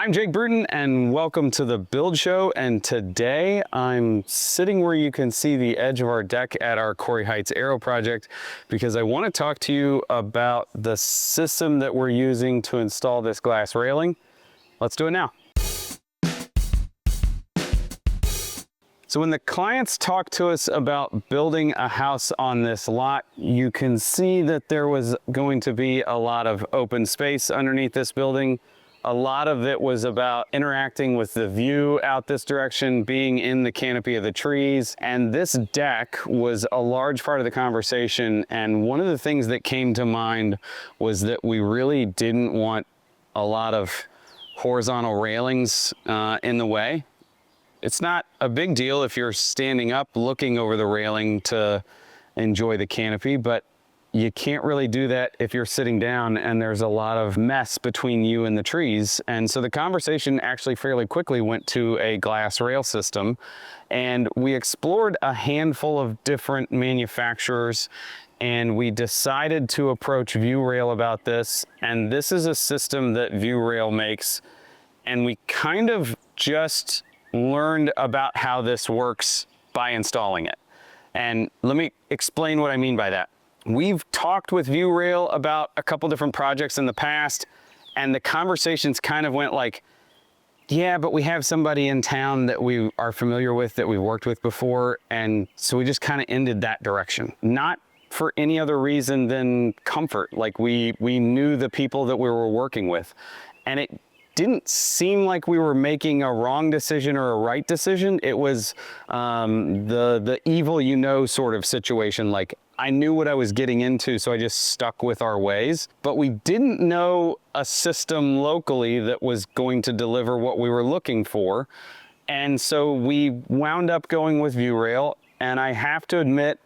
I'm Jake Bruton and welcome to the Build Show, and today I'm sitting where you can see the edge of our deck at our Corey Heights Aero project because I want to talk to you about the system that we're using to install this glass railing. Let's do it now. So when the clients talk to us about building a house on this lot, you can see that there was going to be a lot of open space underneath this building. A lot of it was about interacting with the view out this direction, being in the canopy of the trees. And this deck was a large part of the conversation. And one of the things that came to mind was that we really didn't want a lot of horizontal railings in the way. It's not a big deal if you're standing up looking over the railing to enjoy the canopy, but you can't really do that if you're sitting down and there's a lot of mess between you and the trees. And so the conversation actually fairly quickly went to a glass rail system, and we explored a handful of different manufacturers, and we decided to approach Viewrail about this. And this is a system that Viewrail makes, and we kind of just learned about how this works by installing it. And let me explain what I mean by that. We've talked with Viewrail about a couple different projects in the past, and the conversations kind of went like, yeah, but we have somebody in town that we are familiar with, that we've worked with before. And so we just kind of ended that direction. Not for any other reason than comfort. Like we knew the people that we were working with, and it didn't seem like we were making a wrong decision or a right decision. It was the evil you know sort of situation. Like, I knew what I was getting into, so I just stuck with our ways. But we didn't know a system locally that was going to deliver what we were looking for. And so we wound up going with Viewrail. And I have to admit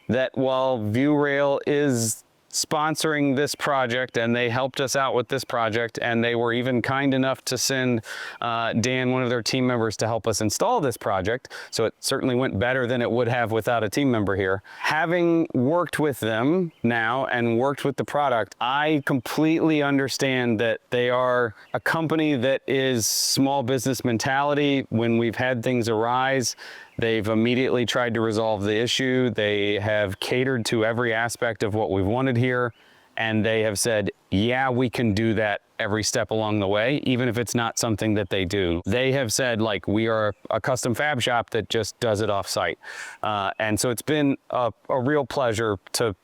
that while Viewrail is sponsoring this project, and they helped us out with this project, and they were even kind enough to send Dan, one of their team members, to help us install this project. So it certainly went better than it would have without a team member here. Having worked with them now and worked with the product, I completely understand that they are a company that is small business mentality. When we've had things arise, they've immediately tried to resolve the issue. They have catered to every aspect of what we've wanted here. And they have said, yeah, we can do that every step along the way, even if it's not something that they do. They have said, like, we are a custom fab shop that just does it off site. And so it's been a real pleasure to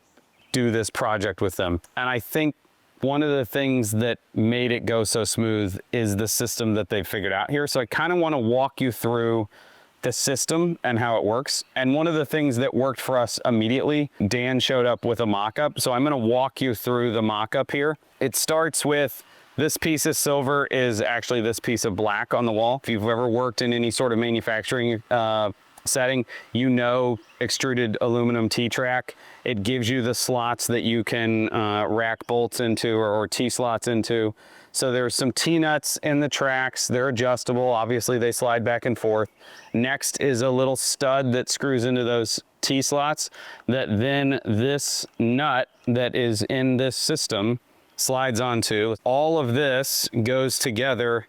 do this project with them. And I think one of the things that made it go so smooth is the system that they've figured out here. So I kind of want to walk you through the system and how it works. And one of the things that worked for us immediately, Dan showed up with a mock-up. So I'm going to walk you through the mock-up here. It starts with this piece of silver is actually this piece of black on the wall. If you've ever worked in any sort of manufacturing setting, you know extruded aluminum T-track. It gives you the slots that you can rack bolts into or T-slots into. So there's some T-nuts in the tracks. They're adjustable. Obviously, they slide back and forth. Next is a little stud that screws into those T-slots that then this nut that is in this system slides onto. All of this goes together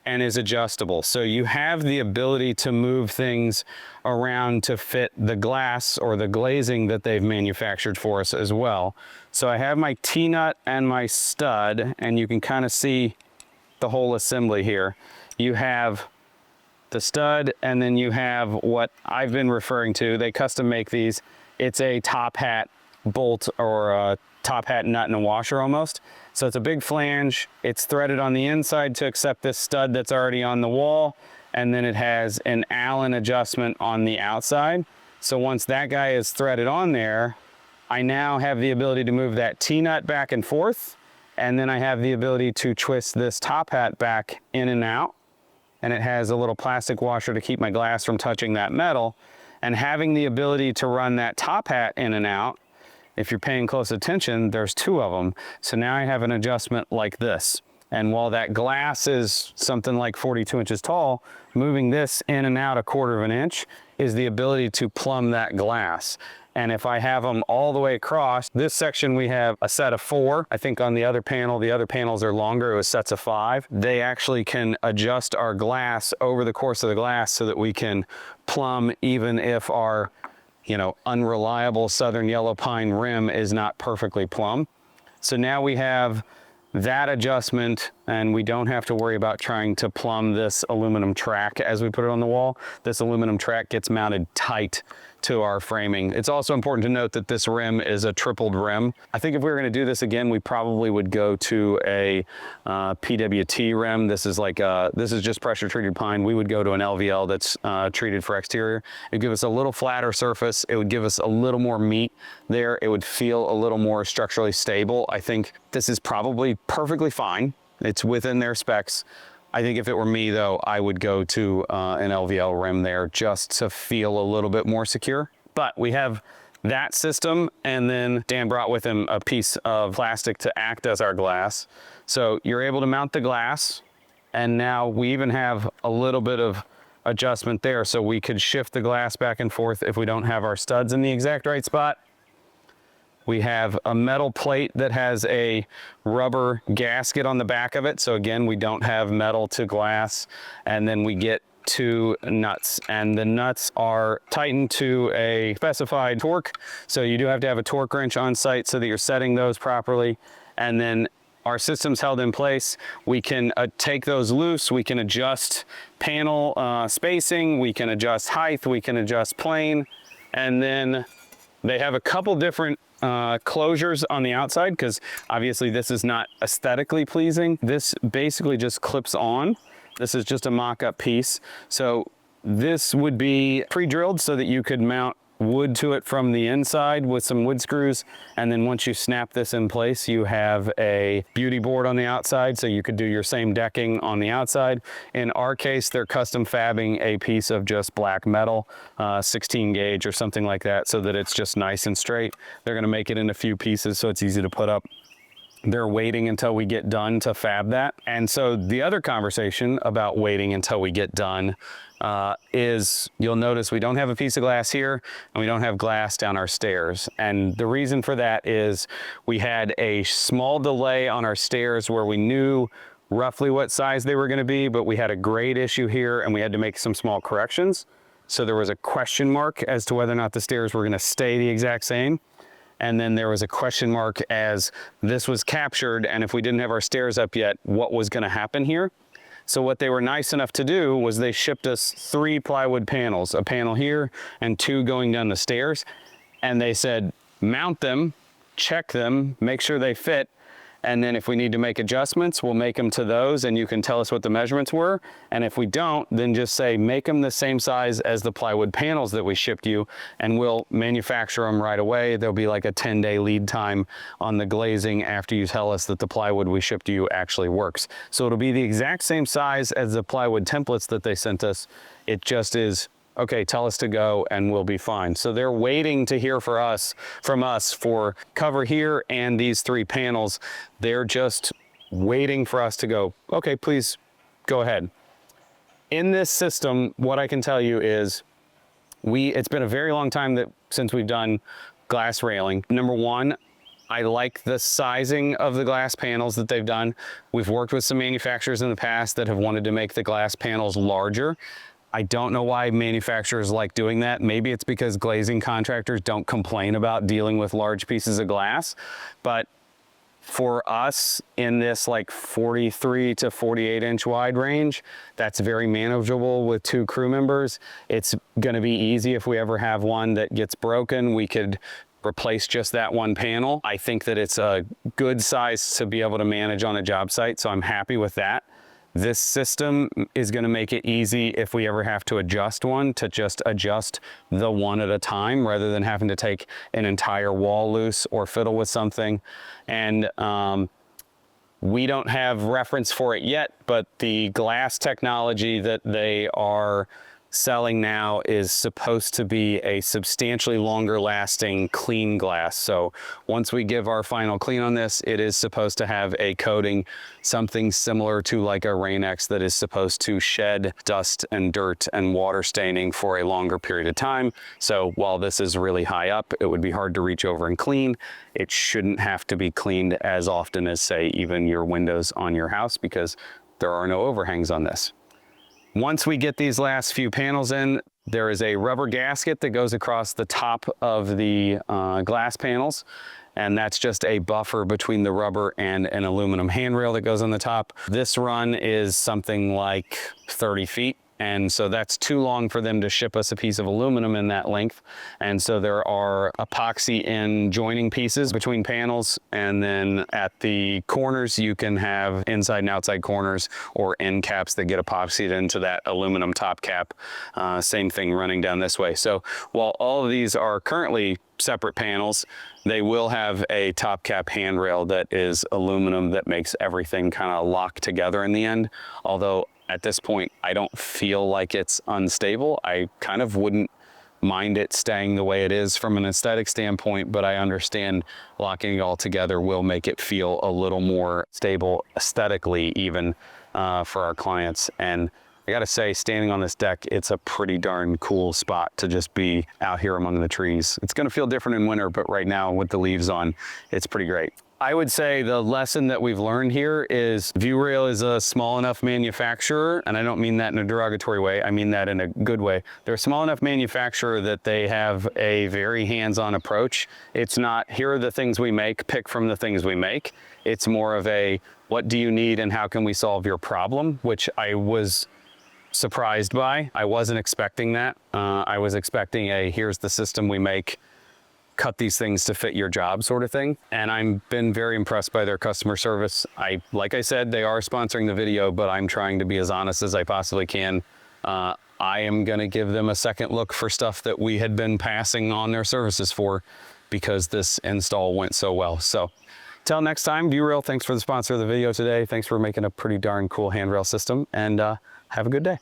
and is adjustable. So you have the ability to move things around to fit the glass or the glazing that they've manufactured for us as well. So I have my T-nut and my stud, and you can kind of see the whole assembly here. You have the stud, and then you have what I've been referring to. They custom make these. It's a top hat bolt or a top hat nut and a washer almost. So it's a big flange. It's threaded on the inside to accept this stud that's already on the wall. And then it has an Allen adjustment on the outside. So once that guy is threaded on there, I now have the ability to move that T-nut back and forth. And then I have the ability to twist this top hat back in and out. And it has a little plastic washer to keep my glass from touching that metal. And having the ability to run that top hat in and out, if you're paying close attention, there's two of them. So now I have an adjustment like this. And while that glass is something like 42 inches tall, moving this in and out 1/4 of an inch is the ability to plumb that glass. And if I have them all the way across, this section we have a set of 4. I think on the other panels are longer, it was sets of 5. They actually can adjust our glass over the course of the glass so that we can plumb even if our, unreliable southern yellow pine rim is not perfectly plumb. So now we have that adjustment, and we don't have to worry about trying to plumb this aluminum track as we put it on the wall. This aluminum track gets mounted tight to our framing. It's also important to note that this rim is a tripled rim. I think if we were going to do this again, we probably would go to a PWT rim. This is just pressure treated pine. We would go to an LVL that's treated for exterior. It would give us a little flatter surface. It would give us a little more meat there. It would feel a little more structurally stable. I think this is probably perfectly fine. It's within their specs. I think if it were me though, I would go to an LVL rim there just to feel a little bit more secure. But we have that system, and then Dan brought with him a piece of plastic to act as our glass. So you're able to mount the glass, and now we even have a little bit of adjustment there. So we could shift the glass back and forth if we don't have our studs in the exact right spot. We have a metal plate that has a rubber gasket on the back of it. So again, we don't have metal to glass. And then we get 2 nuts, and the nuts are tightened to a specified torque. So you do have to have a torque wrench on site so that you're setting those properly. And then our system's held in place. We can take those loose. We can adjust panel spacing. We can adjust height. We can adjust plane. And then they have a couple different closures on the outside, because obviously this is not aesthetically pleasing. This basically just clips on. This is just a mock-up piece. So this would be pre-drilled so that you could mount wood to it from the inside with some wood screws. And then once you snap this in place, you have a beauty board on the outside, so you could do your same decking on the outside. In our case, they're custom fabbing a piece of just black metal, 16 gauge or something like that, so that it's just nice and straight. They're gonna make it in a few pieces so it's easy to put up. They're waiting until we get done to fab that. And so the other conversation about waiting until we get done is, you'll notice we don't have a piece of glass here, and we don't have glass down our stairs. And the reason for that is we had a small delay on our stairs where we knew roughly what size they were going to be, but we had a grade issue here and we had to make some small corrections. So there was a question mark as to whether or not the stairs were going to stay the exact same. And then there was a question mark as this was captured, and if we didn't have our stairs up yet, what was going to happen here? So what they were nice enough to do was they shipped us 3 plywood panels, a panel here and 2 going down the stairs. And they said, mount them, check them, make sure they fit. And then if we need to make adjustments, we'll make them to those, and you can tell us what the measurements were. And if we don't, then just say, make them the same size as the plywood panels that we shipped you, and we'll manufacture them right away. There'll be like a 10-day lead time on the glazing after you tell us that the plywood we shipped you actually works. So it'll be the exact same size as the plywood templates that they sent us. It just is, okay, tell us to go and we'll be fine. So they're waiting to hear from us for cover here and these 3 panels. They're just waiting for us to go, okay, please go ahead. In this system, what I can tell you is it's been a very long time since we've done glass railing. Number one, I like the sizing of the glass panels that they've done. We've worked with some manufacturers in the past that have wanted to make the glass panels larger. I don't know why manufacturers like doing that. Maybe it's because glazing contractors don't complain about dealing with large pieces of glass. But for us in this like 43 to 48 inch wide range, that's very manageable with 2 crew members. It's gonna be easy if we ever have one that gets broken. We could replace just that one panel. I think that it's a good size to be able to manage on a job site, so I'm happy with that. This system is going to make it easy if we ever have to adjust one, to just adjust the one at a time rather than having to take an entire wall loose or fiddle with something. And we don't have reference for it yet, but the glass technology that they are selling now is supposed to be a substantially longer lasting clean glass. So once we give our final clean on this, it is supposed to have a coating, something similar to like a Rain-X, that is supposed to shed dust and dirt and water staining for a longer period of time. So while this is really high up, it would be hard to reach over and clean. It shouldn't have to be cleaned as often as, say, even your windows on your house, because there are no overhangs on this. Once we get these last few panels in, there is a rubber gasket that goes across the top of the glass panels, and that's just a buffer between the rubber and an aluminum handrail that goes on the top. This run is something like 30 feet. And so that's too long for them to ship us a piece of aluminum in that length. And so there are epoxy in joining pieces between panels. And then at the corners, you can have inside and outside corners or end caps that get epoxied into that aluminum top cap. Same thing running down this way. So while all of these are currently separate panels, they will have a top cap handrail that is aluminum that makes everything kind of lock together in the end. Although at this point, I don't feel like it's unstable. I kind of wouldn't mind it staying the way it is from an aesthetic standpoint, but I understand locking it all together will make it feel a little more stable aesthetically, even for our clients. And I gotta say, standing on this deck, it's a pretty darn cool spot to just be out here among the trees. It's gonna feel different in winter, but right now with the leaves on, it's pretty great. I would say the lesson that we've learned here is Viewrail is a small enough manufacturer, and I don't mean that in a derogatory way, I mean that in a good way. They're a small enough manufacturer that they have a very hands-on approach. It's not, here are the things we make, pick from the things we make. It's more of a, what do you need and how can we solve your problem, which I was surprised by. I wasn't expecting that. I was expecting a, here's the system we make, cut these things to fit your job sort of thing. And I've been very impressed by their customer service. Like I said, they are sponsoring the video, but I'm trying to be as honest as I possibly can. I am gonna give them a second look for stuff that we had been passing on their services for, because this install went so well. So till next time, Viewrail, thanks for the sponsor of the video today. Thanks for making a pretty darn cool handrail system, and have a good day.